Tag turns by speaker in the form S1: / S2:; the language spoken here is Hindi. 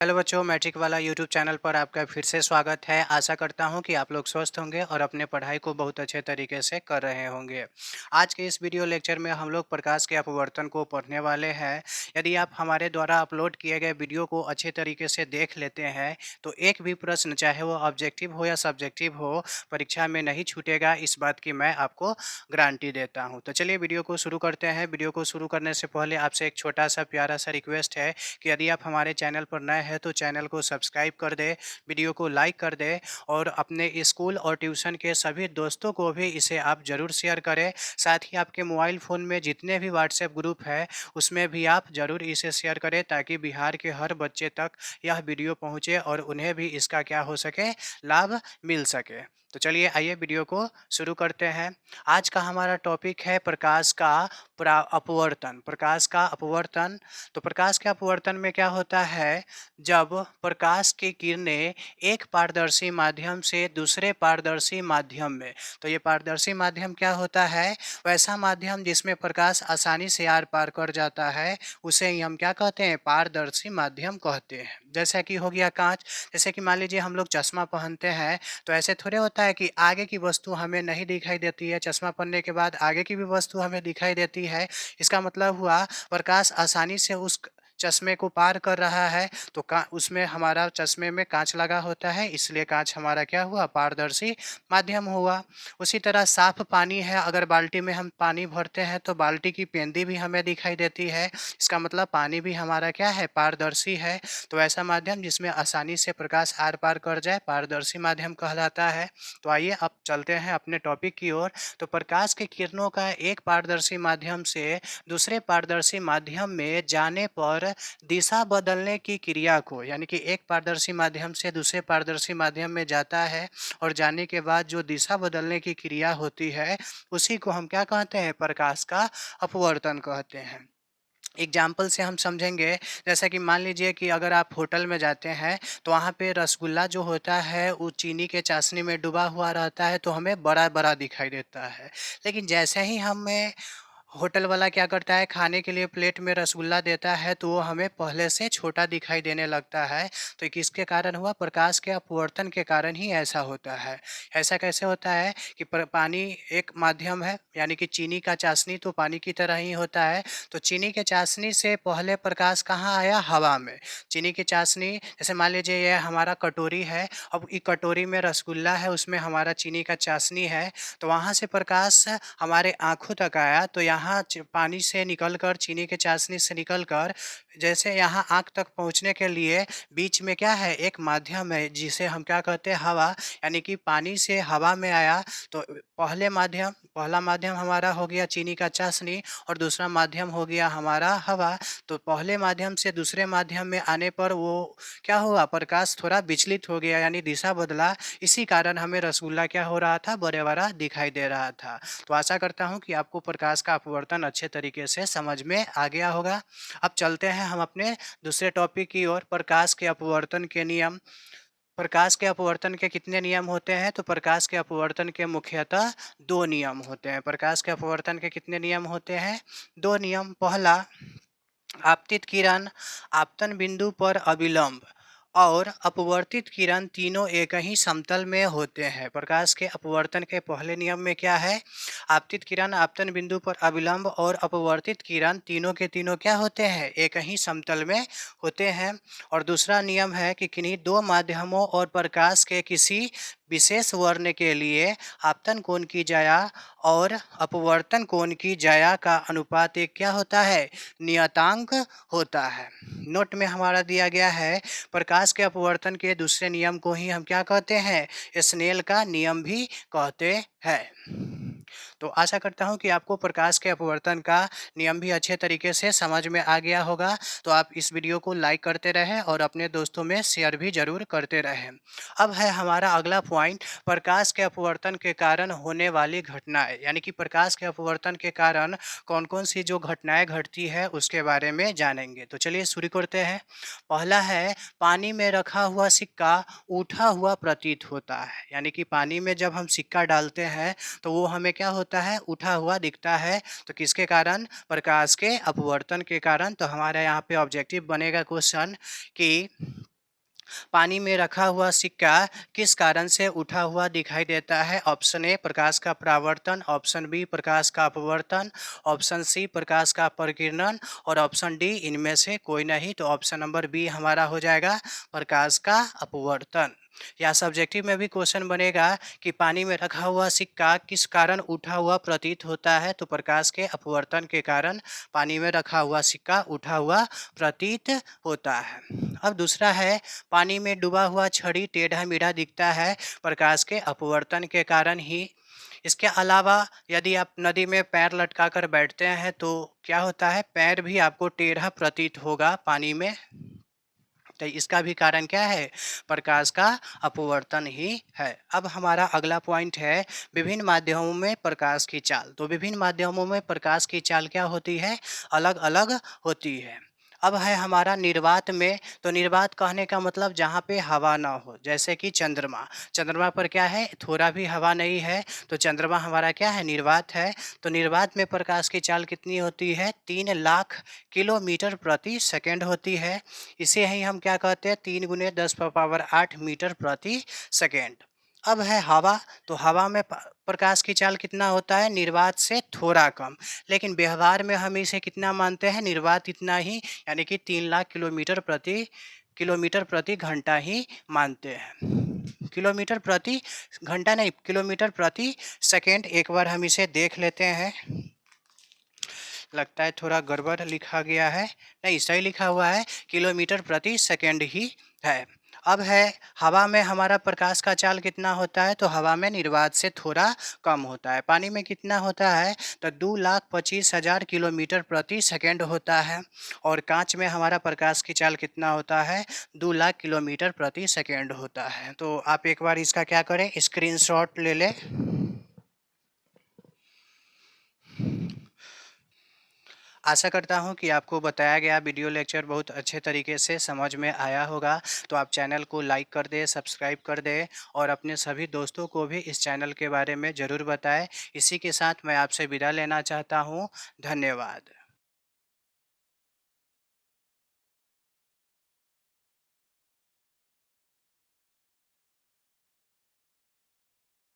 S1: हेलो बच्चों, मैट्रिक वाला यूट्यूब चैनल पर आपका फिर से स्वागत है। आशा करता हूं कि आप लोग स्वस्थ होंगे और अपने पढ़ाई को बहुत अच्छे तरीके से कर रहे होंगे। आज के इस वीडियो लेक्चर में हम लोग प्रकाश के अपवर्तन को पढ़ने वाले हैं। यदि आप हमारे द्वारा अपलोड किए गए वीडियो को अच्छे तरीके से देख लेते हैं तो एक भी प्रश्न, चाहे वो ऑब्जेक्टिव हो या सब्जेक्टिव हो, परीक्षा में नहीं छूटेगा। इस बात की मैं आपको गारंटी देता हूँ। तो चलिए वीडियो को शुरू करते हैं। वीडियो को शुरू करने से पहले आपसे एक छोटा सा प्यारा सा रिक्वेस्ट है कि यदि आप हमारे चैनल पर नए हैं तो चैनल को सब्सक्राइब कर दे, वीडियो को लाइक कर दे और अपने स्कूल और ट्यूशन के सभी दोस्तों को भी इसे आप ज़रूर शेयर करें। साथ ही आपके मोबाइल फ़ोन में जितने भी व्हाट्सएप ग्रुप है उसमें भी आप ज़रूर इसे शेयर करें, ताकि बिहार के हर बच्चे तक यह वीडियो पहुँचे और उन्हें भी इसका क्या हो सके, लाभ मिल सके। तो चलिए आइए वीडियो को शुरू करते हैं। आज का हमारा टॉपिक है प्रकाश का अपवर्तन। प्रकाश का अपवर्तन। तो प्रकाश के अपवर्तन में क्या होता है, जब प्रकाश की किरणें एक पारदर्शी माध्यम से दूसरे पारदर्शी माध्यम में, तो ये पारदर्शी माध्यम क्या होता है, वैसा माध्यम जिसमें प्रकाश आसानी से आर पार कर जाता है, उसे ही हम क्या कहते हैं, पारदर्शी माध्यम कहते हैं। जैसा कि हो गया कांच। जैसे कि मान लीजिए हम लोग चश्मा पहनते हैं तो ऐसे थोड़े होता है कि आगे की वस्तु हमें नहीं दिखाई देती है, चश्मा पहनने के बाद आगे की भी वस्तु हमें दिखाई देती है। इसका मतलब हुआ प्रकाश आसानी से उस चश्मे को पार कर रहा है, तो उसमें हमारा चश्मे में कांच लगा होता है, इसलिए कांच हमारा क्या हुआ, पारदर्शी माध्यम हुआ। उसी तरह साफ पानी है, अगर बाल्टी में हम पानी भरते हैं तो बाल्टी की पेंदी भी हमें दिखाई देती है, इसका मतलब पानी भी हमारा क्या है, पारदर्शी है। तो ऐसा माध्यम जिसमें आसानी से प्रकाश आर पार कर जाए पारदर्शी माध्यम कहलाता है। तो आइए अब चलते हैं अपने टॉपिक की ओर। तो प्रकाश की किरणों का एक पारदर्शी माध्यम से दूसरे पारदर्शी माध्यम में जाने पर दिशा बदलने की क्रिया को, यानी कि एक पारदर्शी माध्यम से दूसरे पारदर्शी माध्यम में जाता है और जाने के बाद जो दिशा बदलने की क्रिया होती है उसी को हम क्या कहते हैं, प्रकाश का अपवर्तन कहते हैं। एग्जाम्पल से हम समझेंगे। जैसा कि मान लीजिए कि अगर आप होटल में जाते हैं तो वहाँ पे रसगुल्ला जो होता है वो चीनी के चाशनी में डूबा हुआ रहता है, तो हमें बड़ा बड़ा दिखाई देता है। लेकिन जैसे ही हमें होटल वाला क्या करता है, खाने के लिए प्लेट में रसगुल्ला देता है तो वो हमें पहले से छोटा दिखाई देने लगता है। तो किसके कारण हुआ, प्रकाश के अपवर्तन के कारण ही ऐसा होता है। ऐसा कैसे होता है कि पानी एक माध्यम है, यानी कि चीनी का चाशनी तो पानी की तरह ही होता है। तो चीनी के चाशनी से पहले प्रकाश कहाँ आया, हवा में। चीनी की चाशनी, जैसे मान लीजिए ये हमारा कटोरी है, अब इस कटोरी में रसगुल्ला है, उसमें हमारा चीनी का चाशनी है, तो वहाँ से प्रकाश हमारे आँखों तक आया, तो यहाँ पानी से निकलकर, चीनी के चाशनी से निकलकर जैसे यहाँ आँख तक पहुँचने के लिए बीच में क्या है, एक माध्यम है जिसे हम क्या कहते हैं, हवा। यानी कि पानी से हवा में आया तो पहला माध्यम हमारा हो गया चीनी का चाशनी और दूसरा माध्यम हो गया हमारा हवा। तो पहले माध्यम से दूसरे माध्यम में आने पर वो क्या हुआ, प्रकाश थोड़ा विचलित हो गया, यानी दिशा बदला। इसी कारण हमें रसगुल्ला क्या हो रहा था, बड़े बड़ा दिखाई दे रहा था। तो आशा करता हूँ कि आपको प्रकाश का अपवर्तन अच्छे तरीके से समझ में आ गया होगा। अब चलते हैं हम अपने दूसरे टॉपिक की ओर, प्रकाश के अपवर्तन के नियम। प्रकाश के अपवर्तन के कितने नियम होते हैं, तो प्रकाश के अपवर्तन के मुख्यतः दो नियम होते हैं। प्रकाश के अपवर्तन के कितने नियम होते हैं, दो नियम। पहला, आपतित किरण आपतन बिंदु पर अविलंब और अपवर्तित किरण तीनों एक ही समतल में होते हैं। प्रकाश के अपवर्तन के पहले नियम में क्या है, आपतित किरण आपतन बिंदु पर अविलंब और अपवर्तित किरण तीनों के तीनों क्या होते हैं, एक ही समतल में होते हैं। और दूसरा नियम है कि किन्हीं दो माध्यमों और प्रकाश के किसी विशेष वर्ण के लिए आपतन कोण की ज्या और अपवर्तन कोण की ज्या का अनुपात एक क्या होता है, नियतांक होता है। नोट में हमारा दिया गया है, प्रकाश के अपवर्तन के दूसरे नियम को ही हम क्या कहते हैं, स्नेल का नियम भी कहते हैं। तो आशा करता हूं कि आपको प्रकाश के अपवर्तन का नियम भी अच्छे तरीके से समझ में आ गया होगा। तो आप इस वीडियो को लाइक करते रहें और अपने दोस्तों में शेयर भी जरूर करते रहें। अब है हमारा अगला पॉइंट, प्रकाश के अपवर्तन के कारण होने वाली घटनाएं, यानी कि प्रकाश के अपवर्तन के कारण कौन कौन सी जो घटनाएं घटती है उसके बारे में जानेंगे। तो चलिए शुरू करते हैं। पहला है, पानी में रखा हुआ सिक्का उठा हुआ प्रतीत होता है। यानी कि पानी में जब हम सिक्का डालते हैं तो वो हमें क्या होता है, उठा हुआ दिखता है। तो किसके कारण, प्रकाश के अपवर्तन के कारण। तो हमारे यहाँ पे ऑब्जेक्टिव बनेगा क्वेश्चन कि पानी में रखा हुआ सिक्का किस कारण से उठा हुआ दिखाई देता है? ऑप्शन ए प्रकाश का परावर्तन, ऑप्शन बी प्रकाश का अपवर्तन, ऑप्शन सी प्रकाश का परिकिरण और ऑप्शन डी इनमें से कोई नहीं। तो ऑप्शन नंबर बी हमारा हो जाएगा प्रकाश का अपवर्तन। या सब्जेक्टिव में भी क्वेश्चन बनेगा कि पानी में रखा हुआ सिक्का किस कारण उठा हुआ प्रतीत होता है? तो प्रकाश के अपवर्तन के कारण पानी में रखा हुआ सिक्का उठा हुआ प्रतीत होता है। अब दूसरा है, पानी में डूबा हुआ छड़ी टेढ़ा मेढ़ा दिखता है प्रकाश के अपवर्तन के कारण ही। इसके अलावा यदि आप नदी में पैर लटकाकर बैठते हैं तो क्या होता है, पैर भी आपको टेढ़ा प्रतीत होगा पानी में। तो इसका भी कारण क्या है? प्रकाश का अपवर्तन ही है। अब हमारा अगला पॉइंट है विभिन्न माध्यमों में प्रकाश की चाल। तो विभिन्न माध्यमों में प्रकाश की चाल क्या होती है? अलग अलग होती है। अब है हमारा निर्वात में। तो निर्वात कहने का मतलब जहाँ पे हवा ना हो, जैसे कि चंद्रमा। चंद्रमा पर क्या है? थोड़ा भी हवा नहीं है, तो चंद्रमा हमारा क्या है? निर्वात है। तो निर्वात में प्रकाश की चाल कितनी होती है? 3 लाख किलोमीटर प्रति सेकेंड होती है। इसे ही हम क्या कहते हैं? 3 × 10⁻8 मीटर प्रति सेकेंड। अब है हवा। तो हवा में प्रकाश की चाल कितना होता है? निर्वात से थोड़ा कम। लेकिन व्यवहार में हम इसे कितना मानते हैं? निर्वात इतना ही, यानी कि 3 लाख किलोमीटर प्रति घंटा ही मानते हैं। किलोमीटर प्रति घंटा नहीं, किलोमीटर प्रति सेकेंड। एक बार हम इसे देख लेते हैं। लगता है थोड़ा गड़बड़ लिखा गया है। नहीं, सही लिखा हुआ है, किलोमीटर प्रति सेकेंड ही है। अब है हवा में हमारा प्रकाश का चाल कितना होता है? तो हवा में निर्वात से थोड़ा कम होता है। पानी में कितना होता है? तो 2,25,000 किलोमीटर प्रति सेकेंड होता है। और कांच में हमारा प्रकाश की चाल कितना होता है? 2 लाख किलोमीटर प्रति सेकेंड होता है। तो आप एक बार इसका क्या करें, स्क्रीनशॉट ले लें। आशा करता हूँ कि आपको बताया गया वीडियो लेक्चर बहुत अच्छे तरीके से समझ में आया होगा। तो आप चैनल को लाइक कर दें, सब्सक्राइब कर दें और अपने सभी दोस्तों को भी इस चैनल के बारे में ज़रूर बताएं। इसी के साथ मैं आपसे विदा लेना चाहता हूँ। धन्यवाद।